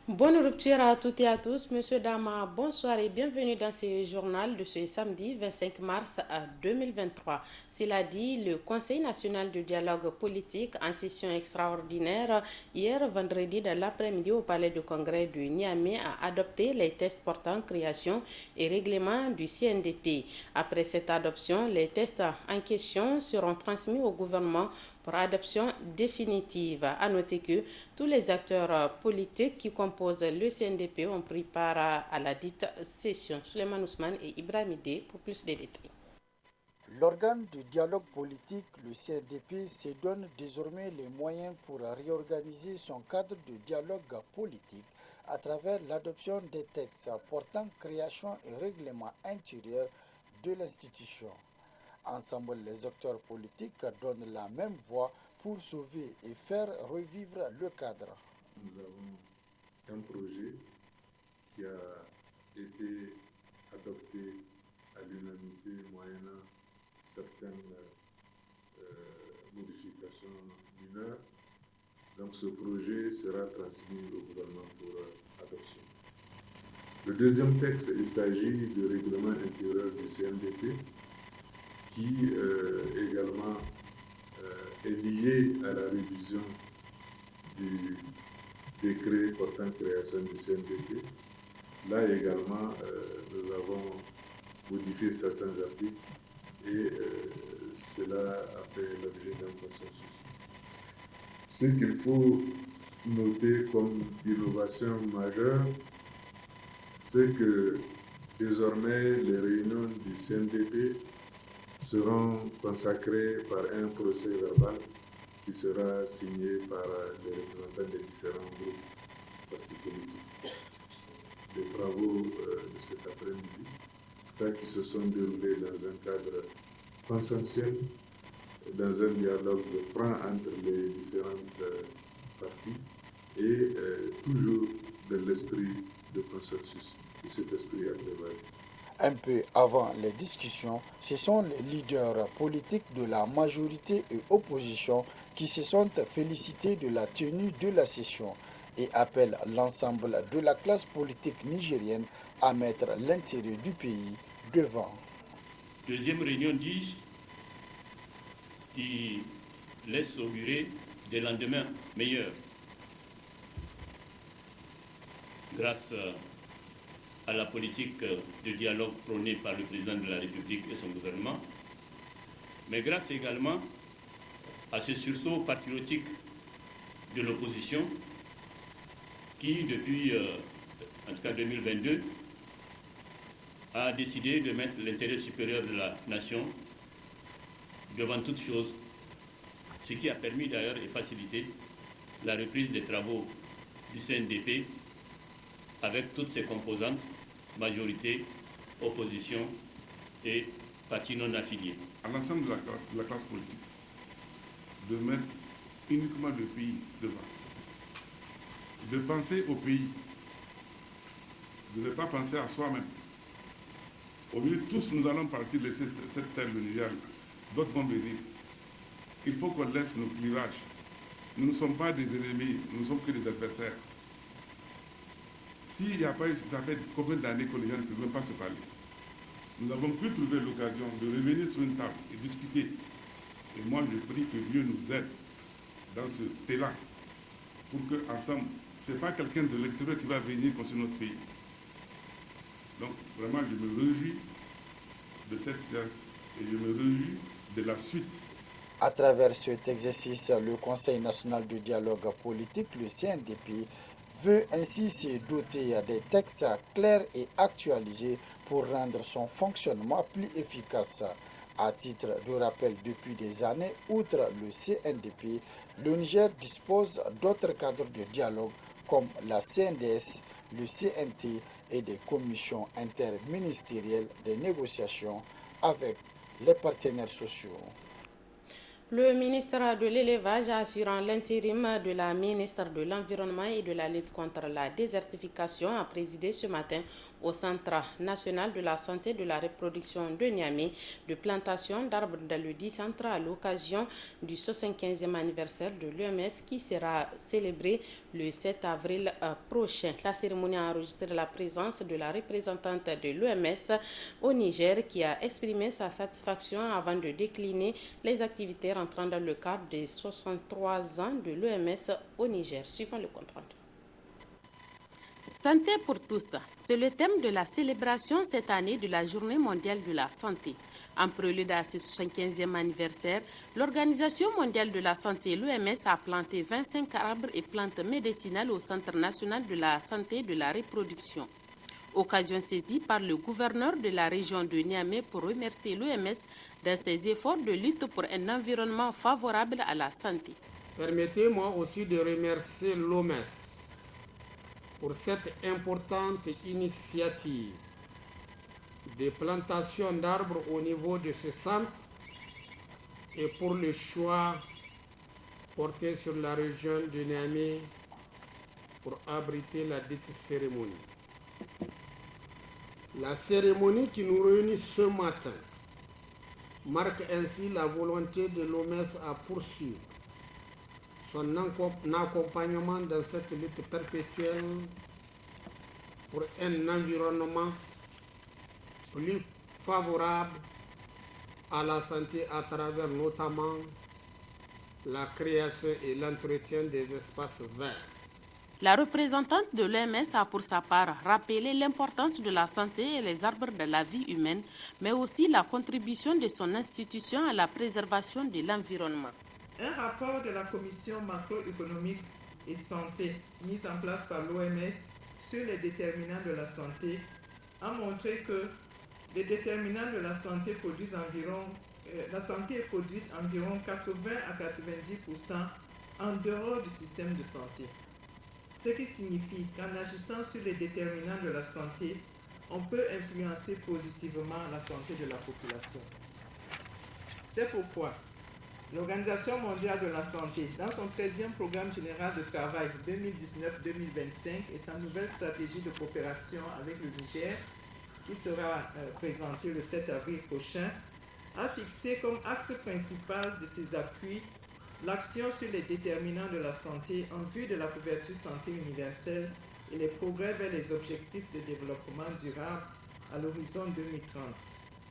Bonne rupture à toutes et à tous. Monsieur Dama, bonsoir et bienvenue dans ce journal de ce samedi 25 mars 2023. Cela dit, le Conseil national de dialogue politique en session extraordinaire hier vendredi dans l'après-midi au palais de congrès de Niamey a adopté les tests portant création et règlement du CNDP. Après cette adoption, les tests en question seront transmis au gouvernement pour adoption définitive. À noter que tous les acteurs politiques qui composent le CNDP ont pris part à la dite session. Suleiman Ousmane et Ibrahim Ide pour plus de détails. L'organe de dialogue politique, le CNDP, se donne désormais les moyens pour réorganiser son cadre de dialogue politique à travers l'adoption des textes portant création et règlement intérieur de l'institution. Ensemble, les acteurs politiques donnent la même voix pour sauver et faire revivre le cadre. Nous avons un projet qui a été adopté à l'unanimité moyennant certaines modifications mineures. Donc ce projet sera transmis au gouvernement pour adoption. Le deuxième texte, il s'agit du règlement intérieur du CNDP qui également est lié à la révision du décret portant création du CNDP. Là également, nous avons modifié certains articles et cela a fait l'objet d'un consensus. Ce qu'il faut noter comme innovation majeure, c'est que désormais les réunions du CNDP seront consacrées par un procès verbal qui sera signé par les représentants des différents groupes partis politiques. Les travaux de cet après-midi, qui se sont déroulés dans un cadre consensuel, dans un dialogue franc entre les différentes parties et toujours dans l'esprit de consensus. Et cet esprit a prévalu. Un peu avant les discussions, ce sont les leaders politiques de la majorité et opposition qui se sont félicités de la tenue de la session et appellent l'ensemble de la classe politique nigérienne à mettre l'intérêt du pays devant. Deuxième réunion d'IGE qui laisse augurer des lendemains meilleurs grâce à la politique de dialogue prônée par le président de la République et son gouvernement, mais grâce également à ce sursaut patriotique de l'opposition qui, depuis en tout cas 2022, a décidé de mettre l'intérêt supérieur de la nation devant toute chose, ce qui a permis d'ailleurs et facilité la reprise des travaux du CNDP avec toutes ses composantes, majorité, opposition et partis non affiliés. À l'ensemble de la classe politique, de mettre uniquement le pays devant, de penser au pays, de ne pas penser à soi-même. Au milieu de tous, nous allons partir de cette terre, le Niger, d'autres vont venir. Il faut qu'on laisse nos clivages. Nous ne sommes pas des ennemis, nous ne sommes que des adversaires. S'il n'y a pas eu, ça fait combien d'années que les gens ne peuvent même pas se parler. Nous avons pu trouver l'occasion de revenir sur une table et discuter. Et moi, je prie que Dieu nous aide dans ce élan pour qu'ensemble, ce n'est pas quelqu'un de l'extérieur qui va venir construire notre pays. Donc, vraiment, je me réjouis de cette séance et je me réjouis de la suite. À travers cet exercice, le Conseil national de dialogue politique, le CNDP, veut ainsi se doter des textes clairs et actualisés pour rendre son fonctionnement plus efficace. À titre de rappel, depuis des années, outre le CNDP, le Niger dispose d'autres cadres de dialogue comme la CNDS, le CNT et des commissions interministérielles de négociation avec les partenaires sociaux. Le ministre de l'Élevage assurant l'intérim de la ministre de l'Environnement et de la lutte contre la désertification a présidé ce matin au Centre national de la santé et de la reproduction de Niamey de plantation d'arbres dans le dit centre à l'occasion du 75e anniversaire de l'OMS qui sera célébré le 7 avril prochain. La cérémonie a enregistré la présence de la représentante de l'OMS au Niger qui a exprimé sa satisfaction avant de décliner les activités rentrant dans le cadre des 63 ans de l'OMS au Niger. Suivons le compte rendu. Santé pour tous, c'est le thème de la célébration cette année de la Journée mondiale de la santé. En prélude à ce 75e anniversaire, l'Organisation mondiale de la santé, l'OMS, a planté 25 arbres et plantes médicinales au Centre national de la santé et de la reproduction. Occasion saisie par le gouverneur de la région de Niamey pour remercier l'OMS dans ses efforts de lutte pour un environnement favorable à la santé. Permettez-moi aussi de remercier l'OMS pour cette importante initiative de plantation d'arbres au niveau de ce centre et pour le choix porté sur la région de Niamey pour abriter la dite cérémonie. La cérémonie qui nous réunit ce matin marque ainsi la volonté de l'OMS à poursuivre son accompagnement dans cette lutte perpétuelle pour un environnement plus favorable à la santé à travers notamment la création et l'entretien des espaces verts. La représentante de l'OMS a pour sa part rappelé l'importance de la santé et les arbres de la vie humaine, mais aussi la contribution de son institution à la préservation de l'environnement. Un rapport de la Commission macroéconomique et santé mise en place par l'OMS sur les déterminants de la santé a montré que les déterminants de la santé produisent la santé est produite environ 80 à 90% en dehors du système de santé. Ce qui signifie qu'en agissant sur les déterminants de la santé, on peut influencer positivement la santé de la population. C'est pourquoi l'Organisation mondiale de la santé, dans son 13e programme général de travail 2019-2025 et sa nouvelle stratégie de coopération avec le Niger, qui sera présentée le 7 avril prochain, a fixé comme axe principal de ses appuis l'action sur les déterminants de la santé en vue de la couverture santé universelle et les progrès vers les objectifs de développement durable à l'horizon 2030.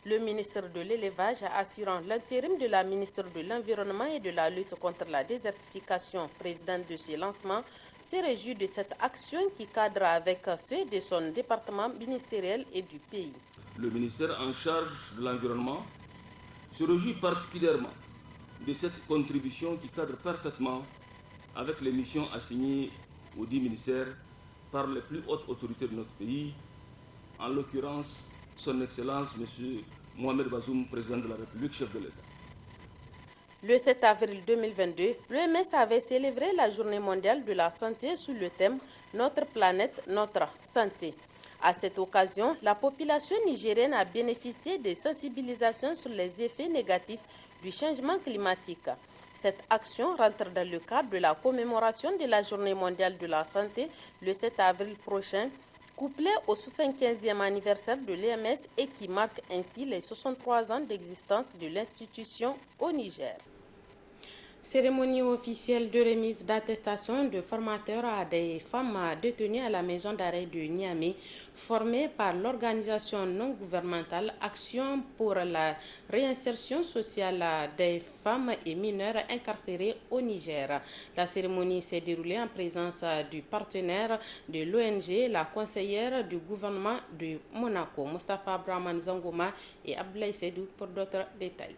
Le ministre de l'Élevage, assurant l'intérim de la ministre de l'Environnement et de la lutte contre la désertification, président de ce lancement, se réjouit de cette action qui cadre avec ceux de son département ministériel et du pays. Le ministère en charge de l'environnement se réjouit particulièrement de cette contribution qui cadre parfaitement avec les missions assignées aux 10 ministères par les plus hautes autorités de notre pays, en l'occurrence Son Excellence M. Mohamed Bazoum, président de la République, chef de l'État. Le 7 avril 2022, l'OMS avait célébré la Journée mondiale de la santé sous le thème « Notre planète, notre santé ». À cette occasion, la population nigérienne a bénéficié des sensibilisations sur les effets négatifs du changement climatique. Cette action rentre dans le cadre de la commémoration de la Journée mondiale de la santé le 7 avril prochain, couplé au 75e anniversaire de l'OMS et qui marque ainsi les 63 ans d'existence de l'institution au Niger. Cérémonie officielle de remise d'attestation de formateurs à des femmes détenues à la maison d'arrêt de Niamey, formée par l'organisation non gouvernementale Action pour la réinsertion sociale des femmes et mineurs incarcérés au Niger. La cérémonie s'est déroulée en présence du partenaire de l'ONG, la conseillère du gouvernement de Monaco, Moustapha Brahman Zangoma et Abdoulaye Sedou pour d'autres détails.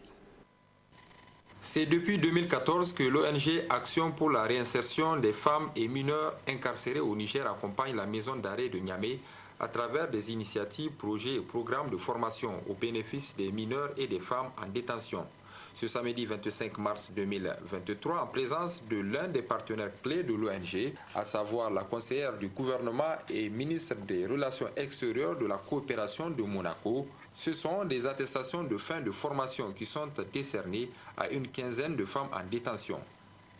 C'est depuis 2014 que l'ONG Action pour la réinsertion des femmes et mineurs incarcérés au Niger accompagne la maison d'arrêt de Niamey à travers des initiatives, projets et programmes de formation au bénéfice des mineurs et des femmes en détention. Ce samedi 25 mars 2023, en présence de l'un des partenaires clés de l'ONG, à savoir la conseillère du gouvernement et ministre des Relations extérieures de la coopération de Monaco, Ce sont des attestations de fin de formation qui sont décernées à une quinzaine de femmes en détention.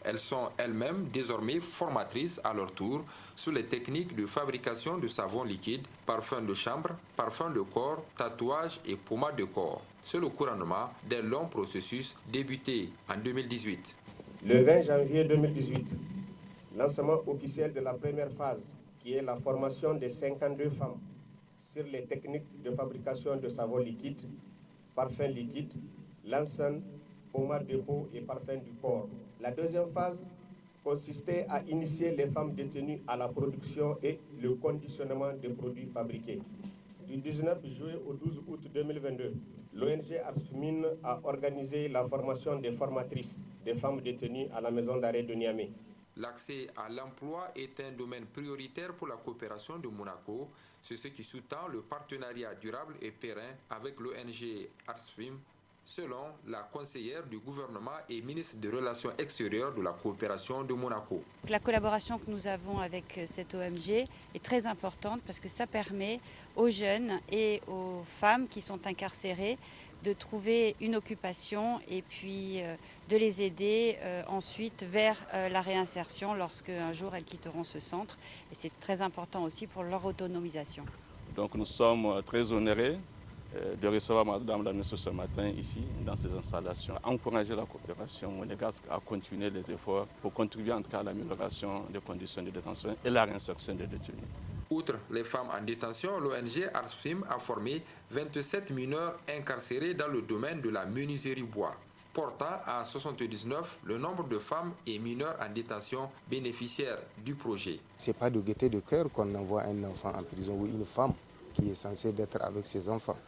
Elles sont elles-mêmes désormais formatrices à leur tour sur les techniques de fabrication de savon liquide, parfum de chambre, parfum de corps, tatouage et pommade de corps. C'est le couronnement d'un long processus débuté en 2018. Le 20 janvier 2018, lancement officiel de la première phase, qui est la formation de 52 femmes sur les techniques de fabrication de savon liquide, parfum liquide, l'encens, pommade de peau et parfum du corps. La deuxième phase consistait à initier les femmes détenues à la production et le conditionnement des produits fabriqués. Du 19 juillet au 12 août 2022, l'ONG Arsfimine a organisé la formation des formatrices des femmes détenues à la maison d'arrêt de Niamey. L'accès à l'emploi est un domaine prioritaire pour la coopération de Monaco. C'est ce qui sous-tend le partenariat durable et périn avec l'ONG Arsfim, selon la conseillère du gouvernement et ministre des Relations extérieures de la coopération de Monaco. La collaboration que nous avons avec cette ONG est très importante parce que ça permet aux jeunes et aux femmes qui sont incarcérées de trouver une occupation et puis de les aider ensuite vers la réinsertion lorsque un jour elles quitteront ce centre. Et c'est très important aussi pour leur autonomisation. Donc nous sommes très honorés de recevoir Madame la ministre ce matin ici dans ces installations, encourager la coopération monégasque à continuer les efforts pour contribuer en tout cas à l'amélioration des conditions de détention et la réinsertion des détenus. Outre les femmes en détention, l'ONG Arsfim a formé 27 mineurs incarcérés dans le domaine de la menuiserie bois, portant à 79 le nombre de femmes et mineurs en détention bénéficiaires du projet. Ce n'est pas de gaieté de cœur qu'on envoie un enfant en prison ou une femme qui est censée être avec ses enfants.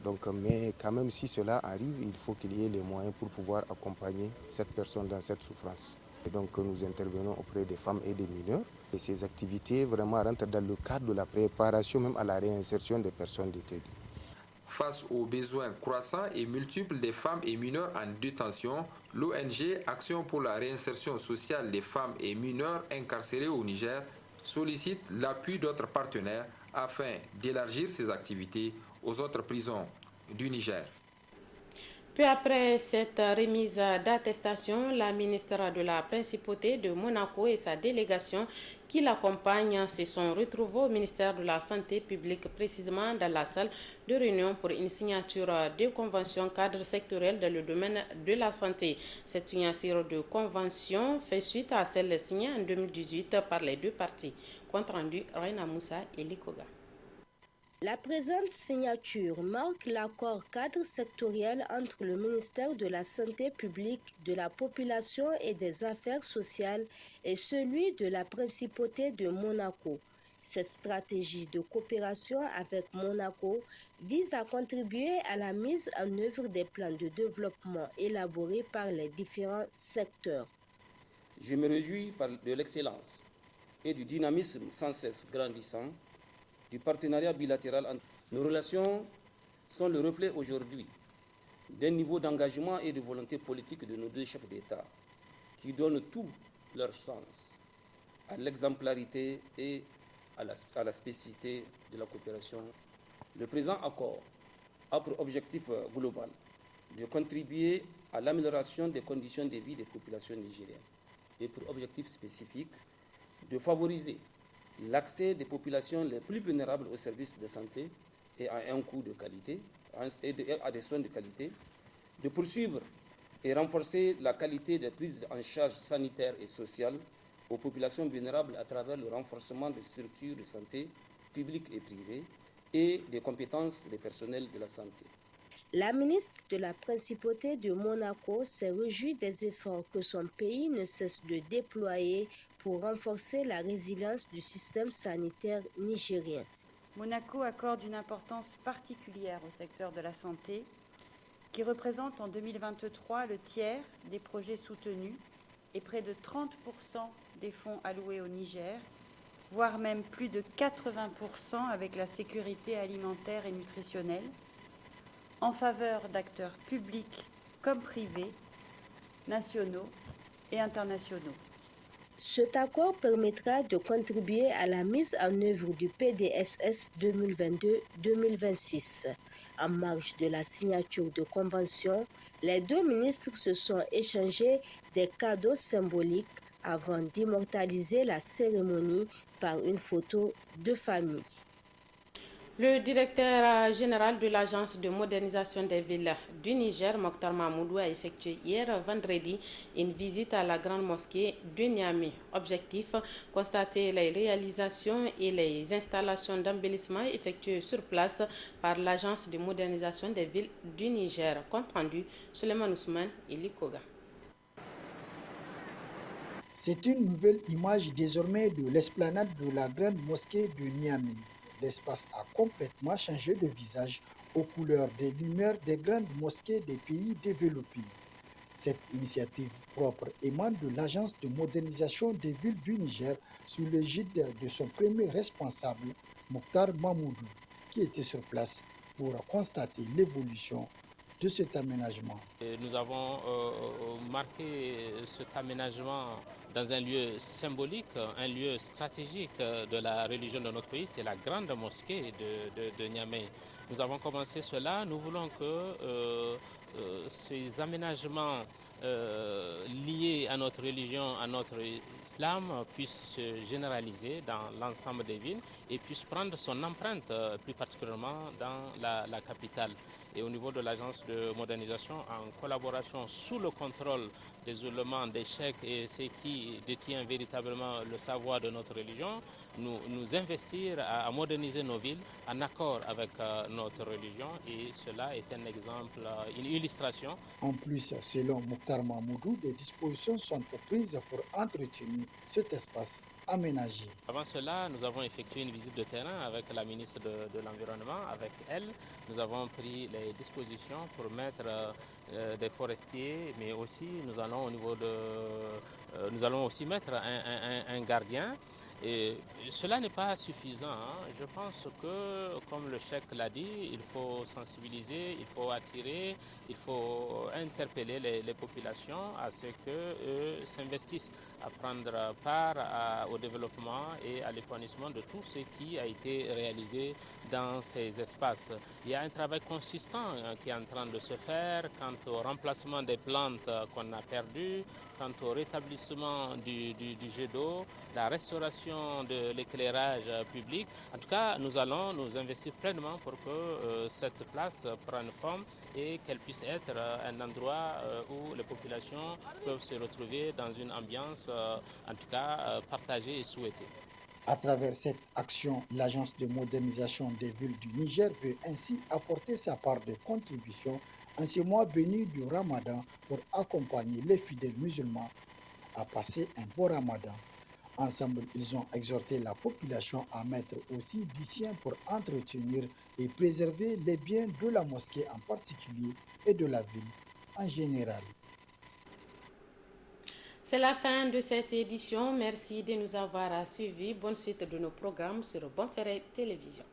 Donc, mais quand même, si cela arrive, il faut qu'il y ait les moyens pour pouvoir accompagner cette personne dans cette souffrance. Et donc, nous intervenons auprès des femmes et des mineurs. Et ces activités vraiment rentrent dans le cadre de la préparation même à la réinsertion des personnes détenues. Face aux besoins croissants et multiples des femmes et mineurs en détention, l'ONG Action pour la réinsertion sociale des femmes et mineurs incarcérés au Niger sollicite l'appui d'autres partenaires afin d'élargir ses activités aux autres prisons du Niger. Peu après cette remise d'attestation, la ministre de la Principauté de Monaco et sa délégation qui l'accompagne se sont retrouvés au ministère de la Santé publique, précisément dans la salle de réunion pour une signature de convention cadre sectorielle dans le domaine de la santé. Cette signature de convention fait suite à celle signée en 2018 par les deux parties. Compte rendu, Raina Moussa et Likoga. La présente signature marque l'accord cadre sectoriel entre le ministère de la Santé publique, de la Population et des Affaires sociales et celui de la Principauté de Monaco. Cette stratégie de coopération avec Monaco vise à contribuer à la mise en œuvre des plans de développement élaborés par les différents secteurs. Je me réjouis de l'excellence et du dynamisme sans cesse grandissant du partenariat bilatéral entre nos relations sont le reflet aujourd'hui d'un niveau d'engagement et de volonté politique de nos deux chefs d'État qui donnent tout leur sens à l'exemplarité et à la spécificité de la coopération. Le présent accord a pour objectif global de contribuer à l'amélioration des conditions de vie des populations nigériennes et pour objectif spécifique de favoriser l'accès des populations les plus vulnérables aux services de santé et à un coût de qualité, et à des soins de qualité, de poursuivre et renforcer la qualité des prises en charge sanitaire et sociale aux populations vulnérables à travers le renforcement des structures de santé publiques et privées et des compétences des personnels de la santé. La ministre de la Principauté de Monaco s'est réjouie des efforts que son pays ne cesse de déployer pour renforcer la résilience du système sanitaire nigérien. Monaco accorde une importance particulière au secteur de la santé, qui représente en 2023 le tiers des projets soutenus et près de 30% des fonds alloués au Niger, voire même plus de 80% avec la sécurité alimentaire et nutritionnelle, en faveur d'acteurs publics comme privés, nationaux et internationaux. Cet accord permettra de contribuer à la mise en œuvre du PDSS 2022-2026. En marge de la signature de convention, les deux ministres se sont échangés des cadeaux symboliques avant d'immortaliser la cérémonie par une photo de famille. Le directeur général de l'Agence de modernisation des villes du Niger, Mokhtar Mahmoudou, a effectué hier vendredi une visite à la grande mosquée de Niamey. Objectif, constater les réalisations et les installations d'embellissement effectuées sur place par l'Agence de modernisation des villes du Niger. Compte rendu, Suleiman Ousmane et Likoga. C'est une nouvelle image désormais de l'esplanade de la grande mosquée de Niamey. L'espace a complètement changé de visage aux couleurs des lumières des grandes mosquées des pays développés. Cette initiative propre émane de l'Agence de modernisation des villes du Niger sous l'égide de son premier responsable, Mokhtar Mahmoudou, qui était sur place pour constater l'évolution de cet aménagement. Nous avons marqué cet aménagement dans un lieu symbolique, un lieu stratégique de la religion de notre pays, c'est la grande mosquée de Niamey. Nous avons commencé cela, nous voulons que ces aménagements liés à notre religion, à notre islam, puissent se généraliser dans l'ensemble des villes et puissent prendre son empreinte, plus particulièrement dans la capitale. Et au niveau de l'agence de modernisation, en collaboration sous le contrôle des oulémas, des cheikhs et ceux qui détiennent véritablement le savoir de notre religion, nous investir à moderniser nos villes en accord avec notre religion, et cela est un exemple, une illustration. En plus, selon Mokhtar Mahmoudou, des dispositions sont prises pour entretenir cet espace aménagé. Avant cela, nous avons effectué une visite de terrain avec la ministre de l'Environnement. Avec elle, nous avons pris les dispositions pour mettre des forestiers, mais aussi nous allons aussi mettre un gardien. Et cela n'est pas suffisant. Je pense que, comme le cheikh l'a dit, il faut sensibiliser, il faut attirer, il faut interpeller les populations à ce qu'eux s'investissent à prendre part au développement et à l'épanouissement de tout ce qui a été réalisé dans ces espaces. Il y a un travail consistant qui est en train de se faire quant au remplacement des plantes qu'on a perdues, quant au rétablissement du jet d'eau, la restauration de l'éclairage public. En tout cas, nous allons nous investir pleinement pour que cette place prenne forme et qu'elle puisse être un endroit où les populations peuvent se retrouver dans une ambiance, en tout cas, partagée et souhaitée. À travers cette action, l'Agence de modernisation des villes du Niger veut ainsi apporter sa part de contribution en ce mois béni du Ramadan pour accompagner les fidèles musulmans à passer un bon Ramadan. Ensemble, ils ont exhorté la population à mettre aussi du sien pour entretenir et préserver les biens de la mosquée en particulier et de la ville en général. C'est la fin de cette édition. Merci de nous avoir suivis. Bonne suite de nos programmes sur Bonferré Télévision.